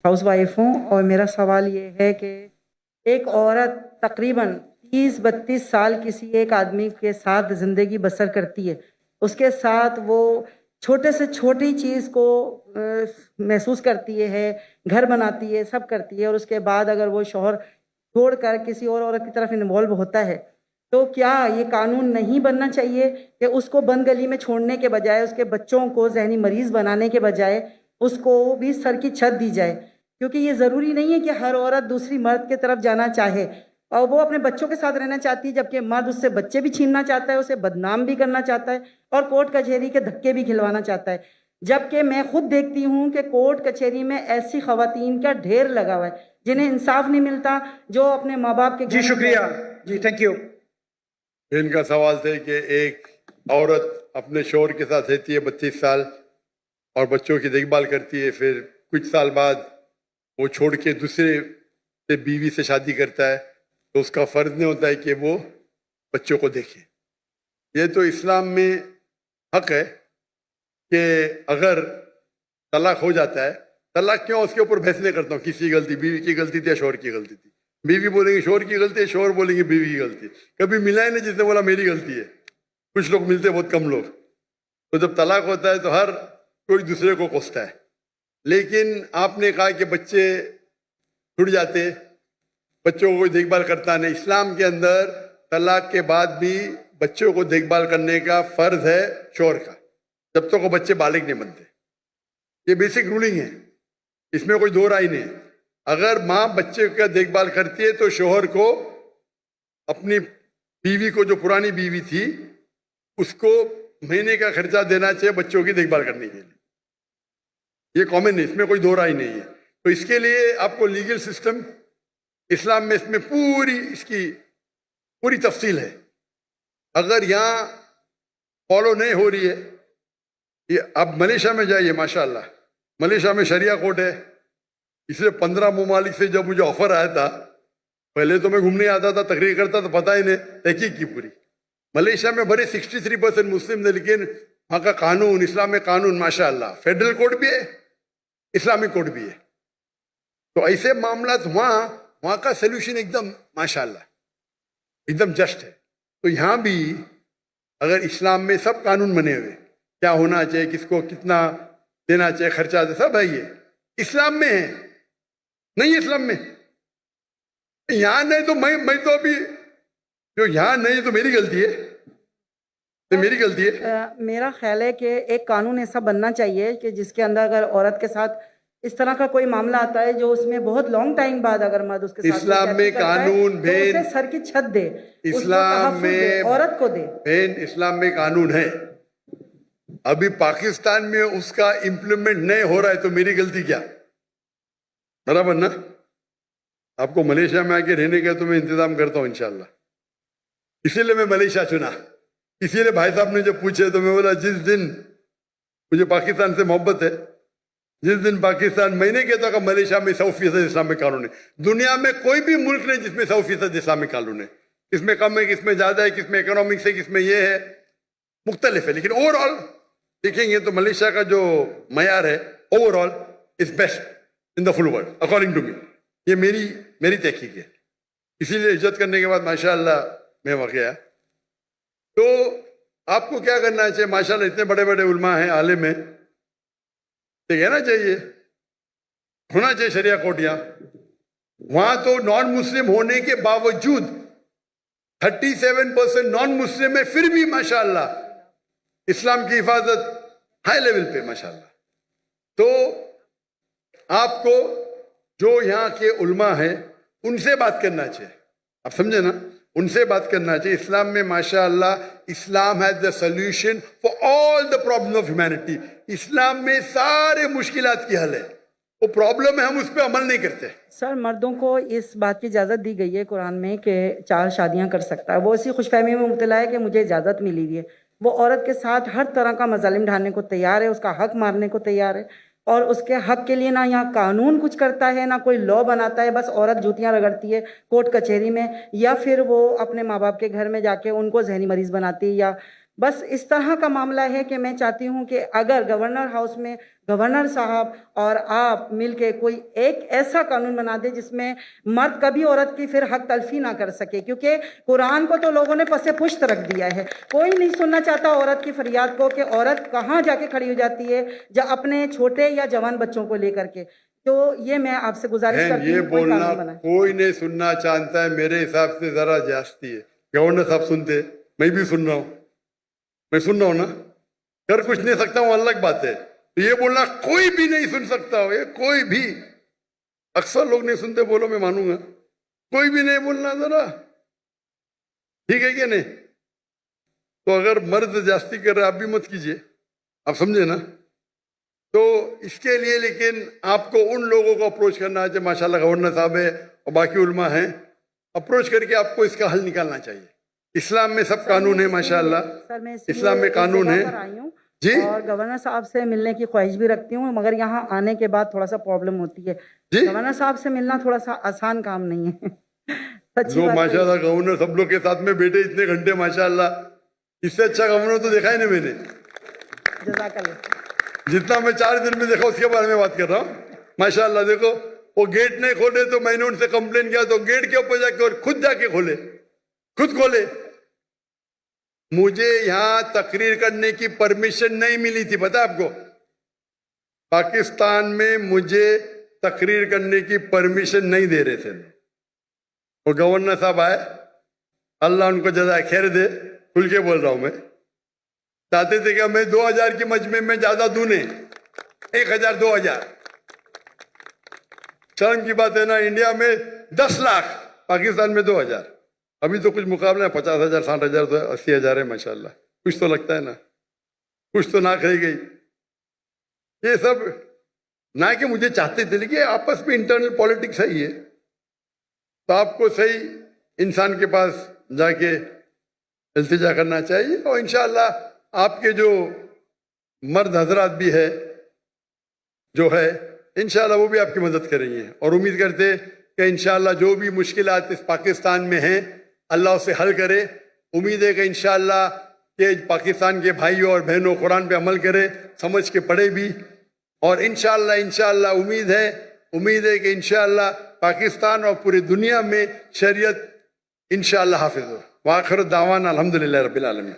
House wife हूँ और मेरा सवाल ये है कि एक औरत तकरीबन 30-32 साल किसी एक आदमी के साथ ज़िंदगी बसर करती है, उसके साथ वो छोटे से छोटी चीज़ को महसूस करती है, घर बनाती है, सब करती है, और उसके बाद अगर वो शौहर छोड़कर किसी और औरत की तरफ इन्वॉल्व होता है तो क्या ये कानून नहीं बनना चाहिए कि उसको बंद गली में छोड़ने के बजाय, उसके बच्चों को जहनी मरीज़ बनाने के बजाय उसको भी सर की छत दी जाए? क्योंकि ये ज़रूरी नहीं है कि हर औरत दूसरी मर्द की तरफ जाना चाहे, और वो अपने बच्चों के साथ रहना चाहती है, जबकि मर्द उससे बच्चे भी छीनना चाहता है, उसे बदनाम भी करना चाहता है और कोर्ट कचहरी के धक्के भी खिलवाना चाहता है। जबकि मैं खुद देखती हूँ कि कोर्ट कचहरी में ऐसी ख़वातीन का ढेर लगा हुआ है जिन्हें इंसाफ नहीं मिलता, जो अपने माँ बाप के जी शुक्रिया जी, थैंक यू। इनका सवाल था कि एक औरत अपने शौहर के साथ रहती है 32 साल और बच्चों की देखभाल करती है, फिर कुछ साल बाद वो छोड़ के दूसरे से बीवी से शादी करता है, तो उसका फ़र्ज नहीं होता है कि वो बच्चों को देखे। ये तो इस्लाम में हक है कि अगर तलाक हो जाता है, तलाक क्यों, उसके ऊपर बहस नहीं करता हूँ, किसी गलती, बीवी की गलती थी या शौहर की गलती थी। बीवी बोलेंगे शौहर की गलती है, शौहर बोलेंगे बीवी की गलती। कभी मिला ही नहीं जिसने बोला मेरी गलती है। कुछ लोग मिलते, बहुत कम लोग। तो जब तलाक होता है तो हर कोई दूसरे को कोसता है। लेकिन आपने कहा कि बच्चे छूट जाते, बच्चों को कोई देखभाल करता नहीं। इस्लाम के अंदर तलाक के बाद भी बच्चों को देखभाल करने का फर्ज है शौहर का, जब तक वो बच्चे बालिग नहीं बनते। ये बेसिक रूलिंग है, इसमें कोई दो राय नहीं है। अगर माँ बच्चे का देखभाल करती है तो शौहर को अपनी बीवी को, जो पुरानी बीवी थी, उसको महीने का खर्चा देना चाहिए बच्चों की देखभाल करने के लिए। ये कॉमन है, इसमें कोई दो राय नहीं है। तो इसके लिए आपको लीगल सिस्टम इस्लाम में, इसमें पूरी इसकी पूरी तफसील है। अगर यहाँ फॉलो नहीं हो रही है, ये आप मलेशिया में जाइए, माशाल्लाह मलेशिया में शरिया कोर्ट है। इसलिए 15 ममालिक से जब मुझे ऑफर आया था, पहले तो मैं घूमने आता था, तकरीर करता तो पता ही नहीं, तहकीक की पूरी। मलेशिया में बड़े 63% मुस्लिम थे, लेकिन वहाँ का कानून, इस्लामिक कानून माशाअल्लाह, फेडरल कोर्ट भी है, इस्लामिक कोर्ट भी है। तो ऐसे मामला वहाँ का सोल्यूशन एकदम माशाअल्लाह एकदम जस्ट है। तो यहाँ भी अगर इस्लाम में सब कानून बने हुए, क्या होना चाहिए, किसको कितना देना चाहिए, खर्चा, सब है, ये इस्लाम में है। नहीं इस्लाम में, यहाँ नहीं तो मैं तो अभी जो यहाँ नहीं तो मेरी गलती है, तो मेरी गलती है। मेरा ख्याल है कि एक कानून ऐसा बनना चाहिए कि जिसके अंदर अगर औरत के साथ इस तरह का कोई मामला आता है जो उसमें बहुत लॉन्ग टाइम बाद अगर मर्द उसके साथ इस्लाम में कानून तो उसे सर की छत दे, इस्लाम में औरत को दे। बहन, इस्लाम में कानून है, अभी पाकिस्तान में उसका इम्प्लीमेंट नहीं हो रहा है, तो मेरी गलती क्या? बराबर ना? आपको मलेशिया में आके रहने का तो मैं इंतजाम करता हूँ इंशाल्लाह। इसीलिए मैं मलेशिया चुना। इसीलिए भाई साहब ने जब पूछे तो मैं बोला जिस दिन मुझे पाकिस्तान से मोहब्बत है, जिस दिन पाकिस्तान, मैं नहीं कहता कि मलेशिया में 100% इस्लामिक कानून है। दुनिया में कोई भी मुल्क नहीं जिसमें 100% इस्लामिक कानून है। किसमें कम है, किसमें ज्यादा है, किसमें इकोनॉमिक्स है, किसमें ये है, मुख्तलिफ है। लेकिन ओवरऑल देखेंगे तो मलेशिया का जो मयार है overall is best in the full world according to me. ये मेरी तहकीक है। इसीलिए इज्जत करने के बाद माशाअल्लाह मैं वहाँ गया। तो आपको क्या करना चाहिए? माशाअल्लाह इतने बड़े बड़े उलमा हैं, आलिम हैं, तो कहना चाहिए, होना चाहिए शरिया कोर्ट। यहाँ वहाँ तो नॉन मुस्लिम होने के बावजूद 37% नॉन मुस्लिम है, फिर भी माशाअल्लाह इस्लाम की हिफाजत हाई लेवल पे माशाअल्लाह। तो आपको जो यहाँ के उलमा हैं उनसे बात करना चाहिए, आप समझे ना, उनसे बात करना चाहिए। इस्लाम में माशाअल्लाह, Islam has the solution for all the problem of humanity. इस्लाम में सारे मुश्किलात की हल है। वो प्रॉब्लम है, हम उस पर अमल नहीं करते। सर, मर्दों को इस बात की इजाज़त दी गई है कुरान में कि 4 शादियां कर सकता है। वो इसी खुशफहमी में मुब्तला है कि मुझे इजाज़त मिली हुई है। वो औरत के साथ हर तरह का मजालिम ढालने को तैयार है, उसका हक मारने को तैयार है, और उसके हक के लिए ना यहाँ कानून कुछ करता है, ना कोई लॉ बनाता है। बस औरत जूतियाँ रगड़ती है कोर्ट कचहरी में, या फिर वो अपने माँ बाप के घर में जाके उनको जहनी मरीज़ बनाती है, या بس اس طرح کا معاملہ ہے کہ میں چاہتی ہوں کہ اگر گورنر ہاؤس میں گورنر صاحب اور آپ مل کے کوئی ایک ایسا قانون بنا دے جس میں مرد کبھی عورت کی پھر حق تلفی نہ کر سکے، کیونکہ قرآن کو تو لوگوں نے پس پشت رکھ دیا ہے، کوئی نہیں سننا چاہتا عورت کی فریاد کو کہ عورت کہاں جا کے کھڑی ہو جاتی ہے اپنے چھوٹے یا جوان بچوں کو لے کر کے۔ تو یہ میں آپ سے گزارش کرتی یہ ہوں کوئی بولنا قانون بنائے۔ کوئی نہیں سننا چاہتا ہے، میرے حساب سے ذرا جاستی ہے۔ گورنر صاحب سنتے، میں بھی سن رہا ہوں، میں سن رہا ہوں نا، کر کچھ نہیں سکتا ہوں الگ بات ہے، یہ بولنا کوئی بھی نہیں سن سکتا ہو، یہ کوئی بھی، اکثر لوگ نہیں سنتے، بولو میں مانوں گا، کوئی بھی نہیں بولنا ذرا، ٹھیک ہے کہ نہیں؟ تو اگر مرد جاستی کر رہے آپ بھی مت کیجئے، آپ سمجھے نا؟ تو اس کے لیے لیکن آپ کو ان لوگوں کو اپروچ کرنا چاہیے، ماشاءاللہ گورنر صاحب ہے اور باقی علماء ہیں، اپروچ کر کے آپ کو اس کا حل نکالنا چاہیے۔ اسلام میں سب قانون ہے ماشاءاللہ، سر میں اسلام میں قانون ہے جی، اور گورنر صاحب سے ملنے کی خواہش بھی رکھتی ہوں، مگر یہاں آنے کے بعد تھوڑا سا پرابلم ہوتی ہے، جی گورنر صاحب سے ملنا تھوڑا سا آسان کام نہیں ہے، سچی جو بات ہے۔ ماشاءاللہ گورنر سب لوگ کے ساتھ میں بیٹھے اتنے گھنٹے، ماشاءاللہ اس سے اچھا گورنر تو دیکھا ہی نہیں میں نے، جزاک اللہ۔ جتنا میں 4 دن میں دیکھا اس کے بارے میں بات کر رہا ہوں۔ ماشاءاللہ دیکھو وہ گیٹ نہیں کھولے تو میں نے ان سے کمپلین کیا تو گیٹ کے اوپر جا کے اور خود جا کے کھولے، خود کھولے۔ مجھے یہاں تقریر کرنے کی پرمیشن نہیں ملی تھی، پتہ آپ کو؟ پاکستان میں مجھے تقریر کرنے کی پرمیشن نہیں دے رہے تھے، وہ گورنر صاحب آئے، اللہ ان کو جزائے خیر دے، کھل کے بول رہا ہوں میں، چاہتے تھے کہ میں 2000 کی مجمع میں زیادہ دوں نہیں، 1000 2000، شرم کی بات ہے نا، انڈیا میں 10 لاکھ، پاکستان میں 2000، ابھی تو کچھ مقابلہ ہے، 50,000 60,000 تو 80,000 ہے، ماشاءاللہ کچھ تو لگتا ہے نا، کچھ تو ناک رہ گئی۔ یہ سب نہ کہ مجھے چاہتے تھے، لیکن آپس میں انٹرنل پالیٹکس ہے، یہ تو آپ کو صحیح انسان کے پاس جا کے التجا کرنا چاہیے، اور انشاءاللہ آپ کے جو مرد حضرات بھی ہے جو ہے انشاءاللہ وہ بھی آپ کی مدد کریں گے، اور امید کرتے کہ انشاءاللہ جو بھی مشکلات اس پاکستان میں ہیں اللہ اسے حل کرے۔ امید ہے کہ انشاءاللہ کہ پاکستان کے بھائیوں اور بہنوں قرآن پہ عمل کرے، سمجھ کے پڑھے بھی، اور انشاءاللہ امید ہے کہ انشاءاللہ پاکستان اور پوری دنیا میں شریعت انشاءاللہ حافظ ہو۔ وآخر دعوانا الحمدللہ رب العالمین۔